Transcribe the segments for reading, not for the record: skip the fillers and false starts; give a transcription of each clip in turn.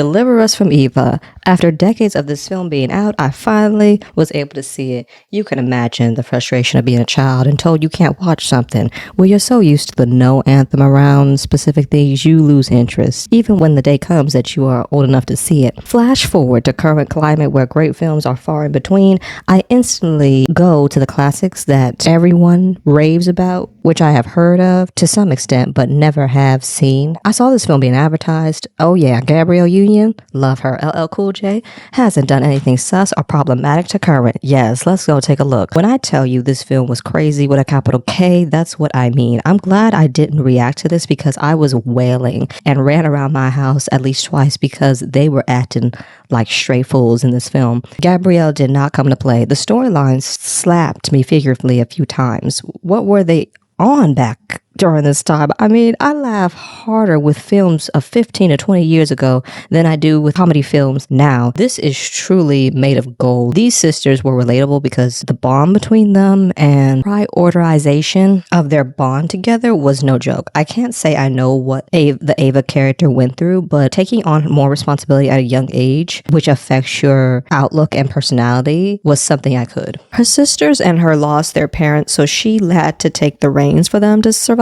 Deliver Us from Eva. After decades of this film being out, I finally was able to see it. You can imagine the frustration of being a child and told you can't watch something where you're so used to the no anthem around specific things you lose interest, even when the day comes that you are old enough to see it. Flash forward to current climate where great films are far in between, I instantly go to the classics that everyone raves about, which I have heard of to some extent, but never have seen. I saw this film being advertised. Oh yeah, Gabrielle Union, love her. LL Cool J hasn't done anything sus or problematic to current. Yes, let's go take a look. When I tell you this film was crazy with a capital K, that's what I mean. I'm glad I didn't react to this because I was wailing and ran around my house at least twice because they were acting like straight fools in this film. Gabrielle did not come to play. The storylines slapped me figuratively a few times. What were they on back during this time? I mean, I laugh harder with films of 15 to 20 years ago than I do with comedy films now. This is truly made of gold. These sisters were relatable because the bond between them and prioritization of their bond together was no joke. I can't say I know what the Ava character went through, but taking on more responsibility at a young age, which affects your outlook and personality, was something I could. Her sisters and her lost their parents, so she had to take the reins for them to survive.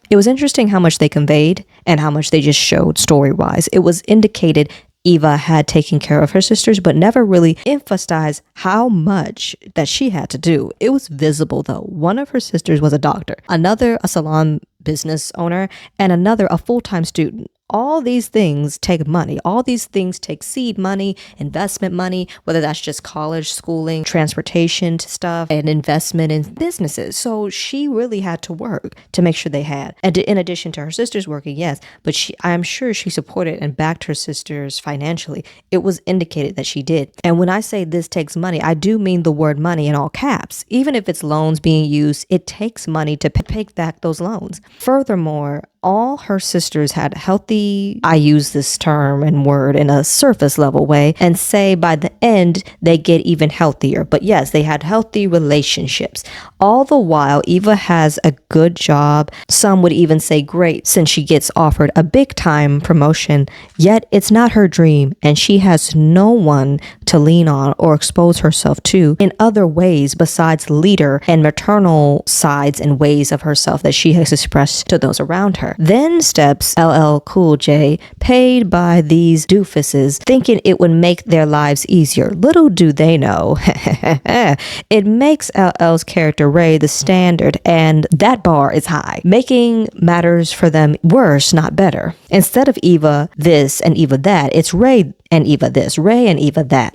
It was interesting how much they conveyed and how much they just showed story-wise. It was indicated Eva had taken care of her sisters, but never really emphasized how much that she had to do. It was visible though. One of her sisters was a doctor, another a salon business owner, and another a full-time student. All these things take money. All these things take seed money, investment money, whether that's just college, schooling, transportation stuff, and investment in businesses. So she really had to work to make sure they had. And in addition to her sisters working, yes, but I'm sure she supported and backed her sisters financially. It was indicated that she did. And when I say this takes money, I do mean the word money in all caps. Even if it's loans being used, it takes money to pay back those loans. Furthermore, all her sisters had healthy, I use this term and word in a surface level way, and say by the end they get even healthier. But yes, they had healthy relationships. All the while, Eva has a good job. Some would even say great, since she gets offered a big time promotion, yet it's not her dream and she has no one to lean on or expose herself to in other ways besides leader and maternal sides and ways of herself that she has expressed to those around her. Then steps LL Cool J, paid by these doofuses, thinking it would make their lives easier. Little do they know, it makes LL's character Ray the standard, and that bar is high, making matters for them worse, not better. Instead of Eva this and Eva that, it's Ray and Eva this, Ray and Eva that.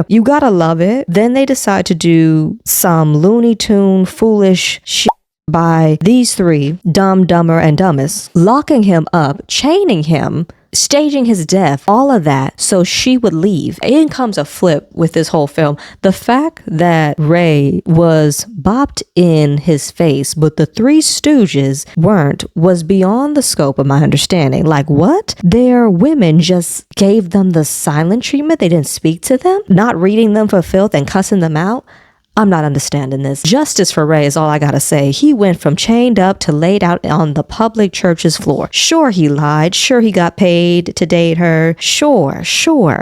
You gotta love it. Then they decide to do some Looney Tune foolish shit by these three, Dumb, Dumber, and Dumbest, locking him up, chaining him, staging his death, all of that, so she would leave. In comes a flip with this whole film. The fact that Ray was bopped in his face, but the Three Stooges weren't, was beyond the scope of my understanding. Like, what? Their women just gave them the silent treatment? They didn't speak to them? Not reading them for filth and cussing them out? I'm not understanding this. Justice for Ray is all I gotta say. He went from chained up to laid out on the public church's floor. Sure, he lied. Sure, he got paid to date her. Sure.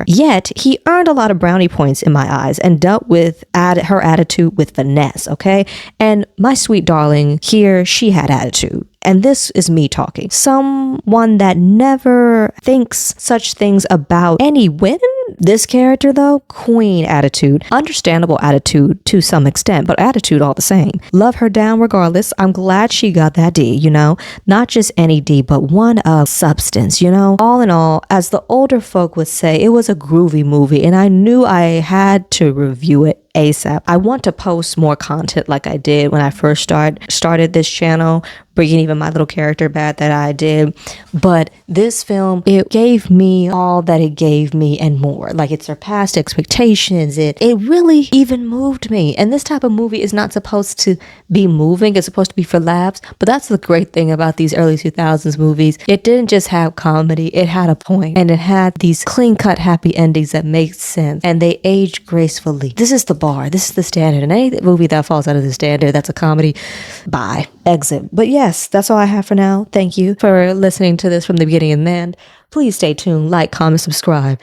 Yet, he earned a lot of brownie points in my eyes and dealt with her attitude with finesse, okay? And my sweet darling, here, she had attitude. And this is me talking. Someone that never thinks such things about any women. This character though, queen attitude, understandable attitude to some extent, but attitude all the same. Love her down regardless. I'm glad she got that D, you know, not just any D, but one of substance, you know. All in all, as the older folk would say, it was a groovy movie and I knew I had to review it ASAP. I want to post more content like I did when I first started this channel, bringing even my little character back that I did. But this film, it gave me all that it gave me and more. Like, it surpassed expectations. It really even moved me. And this type of movie is not supposed to be moving. It's supposed to be for laughs. But that's the great thing about these early 2000s movies. It didn't just have comedy. It had a point. And it had these clean-cut happy endings that make sense. And they aged gracefully. This is the bar. This is the standard. And any movie that falls out of the standard that's a comedy, bye. Exit. But yeah, yes, that's all I have for now. Thank you for listening to this from the beginning and end. Please stay tuned, like, comment, subscribe.